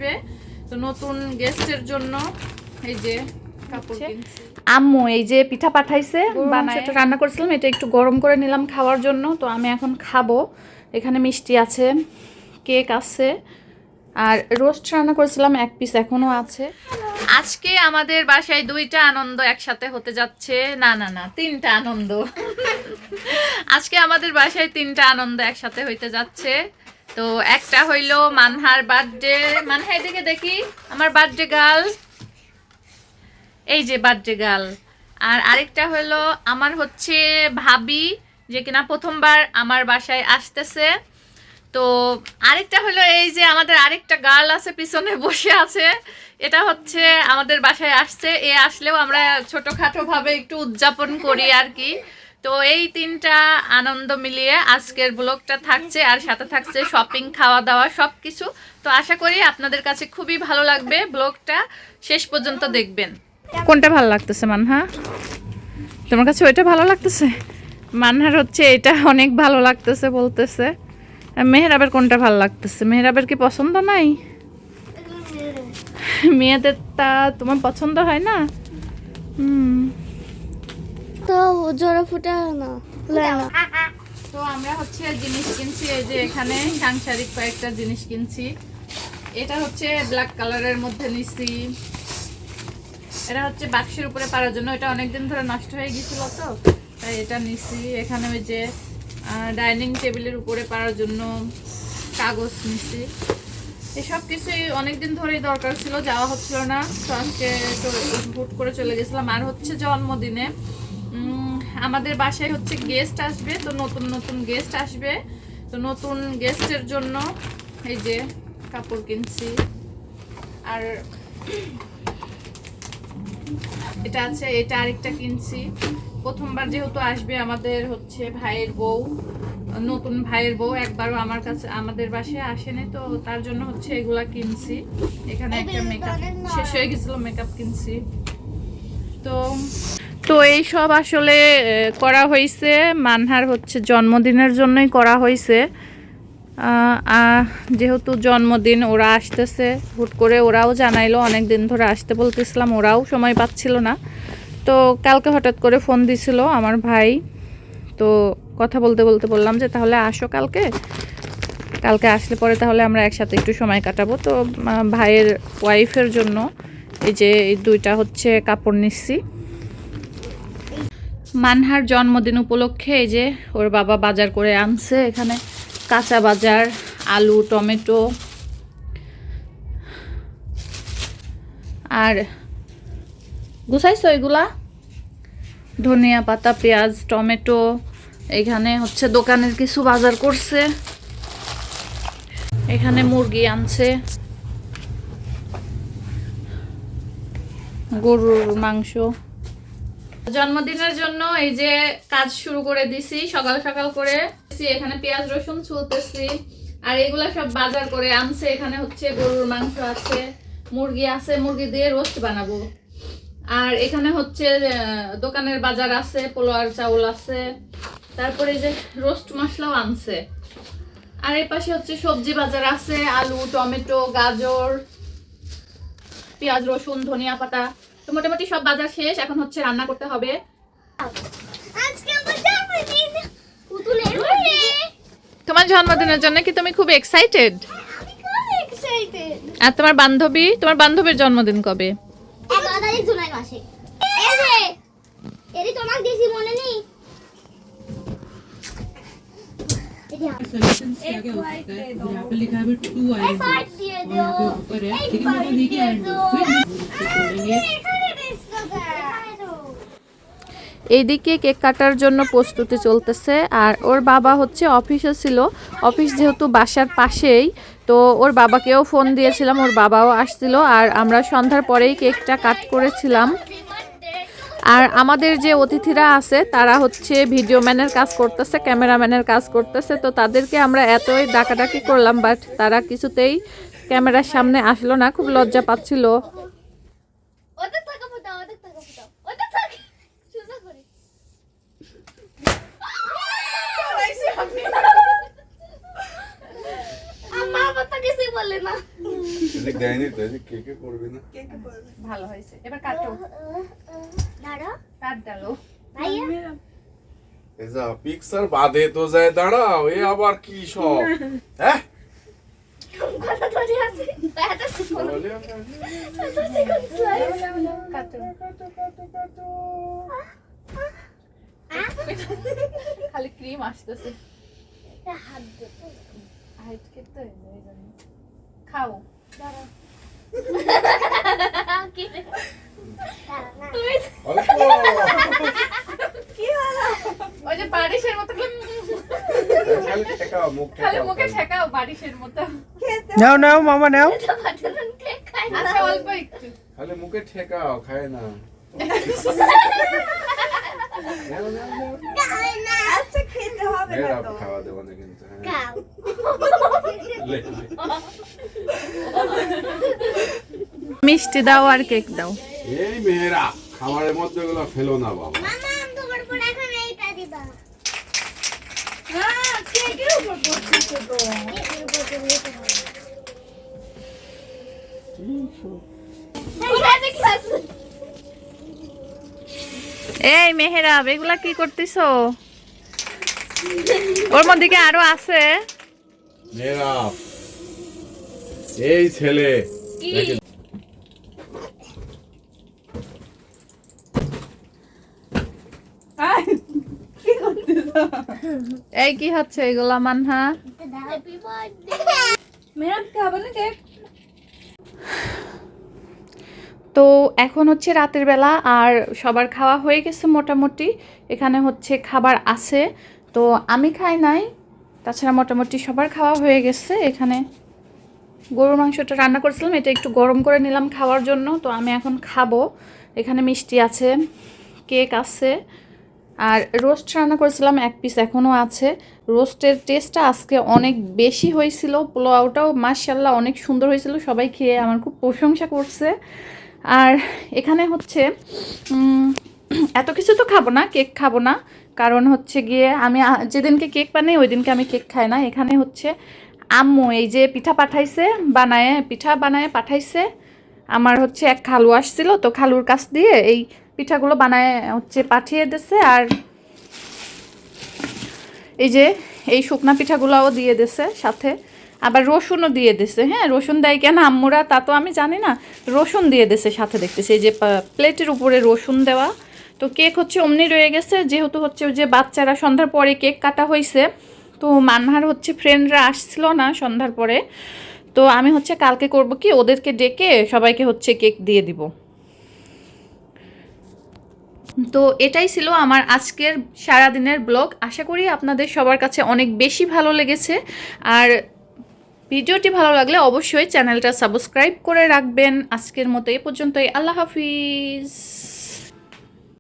আসবে, তো নতুন গেস্টের জন্য এই যে কাপড় কিনছি। আম্মু এই যে পিঠা পাঠাইছে, মাংসটা রান্না করেছিলাম, এটা একটু গরম করে নিলাম খাওয়ার জন্য। তো আমি এখন খাবো। এখানে মিষ্টি আছে, কেক আছে, আর রোস্ট রান্না করেছিলাম 1 পিস এখনো আছে। আজকে আমাদের বাসায় 2টা আনন্দ একসাথে হতে যাচ্ছে। না না না, 3টা আনন্দ। আজকে আমাদের বাসায় 3টা আনন্দ একসাথে হইতে যাচ্ছে। তো একটা হইলো মানহার বার্থডে। মানহা এদিকে দেখি, আমার বার্থডে গার্ল, এই যে বার্থডে গার্ল। আর আরেকটা হলো আমার হচ্ছে ভাবি, যে কিনা প্রথমবার আমার বাসায় আসতেছে। তো আরেকটা হলো এই যে আমাদের আরেকটা গার্ল আছে পিছনে বসে আছে, এটা হচ্ছে আমাদের বাসায় আসছে। এ আসলেও আমরা ছোটোখাটো ভাবে একটু উদযাপন করি আর কি। তো এই 3টা আনন্দ মিলিয়ে আজকের ব্লগটা থাকছে, আর সাথে থাকছে শপিং, খাওয়া দাওয়া সব কিছু। তো আশা করি আপনাদের কাছে খুবই ভালো লাগবে, ব্লগটা শেষ পর্যন্ত দেখবেন। কোনটা ভালো লাগতেছে মানহা? তোমার কাছে ওইটা ভালো লাগতেছে? মানহার হচ্ছে এটা অনেক ভালো লাগতেছে বলতেছে। মেহরাবের কোনটা ভালো লাগতেছে? মেহরাবের কি পছন্দ নাই? মেয়েদের তা তোমার পছন্দ হয় না? তো জোড়া ফুটা না। তো আমরা হচ্ছে জিনিস কিনছি, এই যে এখানে সাংসারিক কয়েকটা জিনিস কিনছি। এটা হচ্ছে ব্ল্যাক কালারের মধ্যে নিছি, এটা হচ্ছে বাক্সের উপরে পারার জন্য, এটা অনেকদিন ধরে নষ্ট হয়ে গেছিল তো তাই এটা নিছি। এখানে ওই যে ডাইনিং টেবিলের উপরে পারার জন্য কাগজ নিছি। এসব কিছুই অনেকদিন ধরেই দরকার ছিল, যাওয়া হচ্ছিল না, তো আজকে হুট করে চলে গেছিলাম। আর হচ্ছে জন্মদিনে আমাদের বাসায় হচ্ছে গেস্ট আসবে, তো নতুন নতুন গেস্ট আসবে, তো নতুন গেস্টের জন্য এই যে কাপড় কিনছি। আর এটা আছে, এটা আরেকটা কিনছি। প্রথমবার যেহেতু আসবে আমাদের হচ্ছে ভাইয়ের বউ, নতুন ভাইয়ের বউ, একবারও আমার কাছে আমাদের বাসায় আসেনি, তো তার জন্য হচ্ছে এগুলা কিনছি। এখানে একটা মেকআপ শেষ হয়ে গেছিল, মেকআপ কিনছি। তো তো এই সব আসলে করা হয়েছে মানহার হচ্ছে জন্মদিনের জন্যই করা হয়েছে। যেহেতু জন্মদিন, ওরা আসতেছে হুট করে, ওরাও জানাইলো, অনেক দিন ধরে আসতে বলতেছিলাম, ওরাও সময় পাচ্ছিল না। তো কালকে হঠাৎ করে ফোন দিছিল আমার ভাই, তো কথা বলতে বলতে বললাম যে তাহলে আসো কালকে, কালকে আসলে পরে তাহলে আমরা একসাথে একটু সময় কাটাবো। তো ভাইয়ের ওয়াইফের জন্য এই যে এই 2টা হচ্ছে কাপড় নিচ্ছি। মানহার জন্মদিন উপলক্ষে এই যে ওর বাবা বাজার করে আনছে, এখানে কাঁচা বাজার, আলু, টমেটো, আর গুছাইছো এগুলা, ধনিয়া পাতা, পেঁয়াজ, টমেটো। এখানে হচ্ছে দোকানের কিছু বাজার করছে, এখানে মুরগি আনছে, গরুর মাংস। জন্মদিনের জন্য এই যে কাজ শুরু করে দিছি সকাল সকাল করে। এখানে পেঁয়াজ রসুন ছুলতেছি, আর এগুলা সব বাজার করে আনছে। এখানে হচ্ছে গরুর মাংস আছে, মুরগি আছে, মুরগি দিয়ে রোস্ট বানাবো। আর এখানে হচ্ছে দোকানের বাজার আছে, পোলোয়ার চাউল আছে, তারপরে যে রোস্ট মশলাও আনছে। আর এই পাশে হচ্ছে সবজি বাজার আছে, আলু, টমেটো, গাজর, পেঁয়াজ রসুন, ধনিয়া পাতা। তো মোটামুটি সব বাজার শেষ, এখন হচ্ছে রান্না করতে হবে। তোমার জন্মদিনের জন্য কি তুমি খুব এক্সাইটেড? আর তোমার বান্ধবীর জন্মদিন কবে? 11 তারিখ জুলাই মাসে। এরি তোমাক দিছি মনে নেই? এইদিকে কেক কাটার জন্য প্রস্তুতি চলতেছে। আর ওর বাবা হচ্ছে অফিসে ছিল, অফিস যেহেতু বাসার পাশেই, তো ওর বাবাকেও ফোন দিয়েছিলাম, ওর বাবাও আসছিল। আর আমরা সন্ধ্যার পরেই কেকটা কাট করেছিলাম। আর আমাদের যে অতিথিরা আছে তারা হচ্ছে ভিডিও ম্যানের কাজ করতেছে, ক্যামেরাম্যানের কাজ করতেছে। তো তাদেরকে আমরা এতই ডাকাডাকি করলাম, বাট তারা কিছুতেই ক্যামেরার সামনে আসলো না, খুব লজ্জা পাচ্ছিল। বলে না এটা দেয়নি তো কেকে করবি না ভালো হয়েছে এবার কাটো দাঁড়া কাট ডালো ভাইয়া এজা পিকচার বাদে তো যায় দাঁড়াও এ আবার কি সব হ্যাঁ কথা ধরে আছে এটা বলে কাটো খালি ক্রিম আসতেছে হাত দে হাইট খেতে এই জন্য খাও কি রে অল্প ওই যে বারিশের মতো খালি ঠেকাও মুখ খালি ঠেকাও মুখে ঠেকাও বারিশের মতো নাও নাও মামা নাও আচ্ছা অল্প একটু খালি মুখে ঠেকাও খায় না আচ্ছা খেতে হবে না মেয়েরা তো খাওয়া দেবো না কিন্তু হ্যাঁ খাও লে, লে। মিষ্টি দাও আর কেক দাও এই মেয়েরা খাবারের মধ্যে গুলো ফেলো না বাবা মামা তোমার পর এখন এইটা দিবা কেকের উপর পড়ছে তো এর উপর তুমি দিতে হবে এই মেহেরাব এগুলা কি করতেছো ওর মধ্যে কি আরো আছে মেয়েরা এই ছেলে দেখে এই কি হচ্ছে এগুলা মানহা হ্যাপি বার্থডে মেহেরাব খাবে না কেক তো এখন হচ্ছে রাতের বেলা আর সবার খাওয়া হয়ে গেছে মোটামুটি এখানে হচ্ছে খাবার আছে তো আমি খাই নাই তাছাড়া মোটামুটি সবার খাওয়া হয়ে গেছে এখানে গরুর মাংসটা রান্না করেছিলাম এটা একটু গরম করে নিলাম খাওয়ার জন্য তো আমি এখন খাবো এখানে মিষ্টি আছে কেক আছে আর রোস্ট রান্না করেছিলাম এক পিস এখনও আছে রোস্টের টেস্টটা আজকে অনেক বেশি হয়েছিল পোলাওটাও মাশাআল্লাহ অনেক সুন্দর হয়েছিল সবাই খেয়ে আমার খুব প্রশংসা করছে আর এখানে হচ্ছে এত কিছু তো খাবো না কেক খাবো না কারণ হচ্ছে গিয়ে আমি যেদিনকে কেক বানাই ওই দিনকে আমি কেক খাই না এখানে হচ্ছে আম্মু এই যে পিঠা বানায় পাঠাইছে আমার হচ্ছে এক খালু আসছিল তো খালুর কাছ দিয়ে এই পিঠাগুলো বানায় হচ্ছে পাঠিয়ে দিছে আর এই যে এই শুকনা পিঠাগুলোও দিয়ে দিছে সাথে আবার রসুনও দিয়ে দিছে হ্যাঁ রসুন দেয় কেন আম্মুরা তা তো আমি জানি না রসুন দিয়ে দিছে সাথে দেখতেছি এই যে প্লেটের উপরে রসুন দেওয়া তো কেক হচ্ছে অমনি রয়ে গেছে যেহেতু হচ্ছে ওই যে বাচ্চারা সন্ধ্যার পরে কেক কাটা হয়েছে তো মানহার হচ্ছে ফ্রেন্ডরা আসছিল না সন্ধ্যার পরে তো আমি হচ্ছে কালকে করব কি ওদেরকে ডেকে সবাইকে হচ্ছে কেক দিয়ে দিব তো এটাই ছিল আমার আজকের সারাদিনের ব্লগ আশা করি আপনাদের সবার কাছে অনেক বেশি ভালো লেগেছে আর ভিডিওটি ভালো লাগলে অবশ্যই চ্যানেলটা সাবস্ক্রাইব করে রাখবেন আজকের মতো এই পর্যন্তই আল্লাহ হাফিজ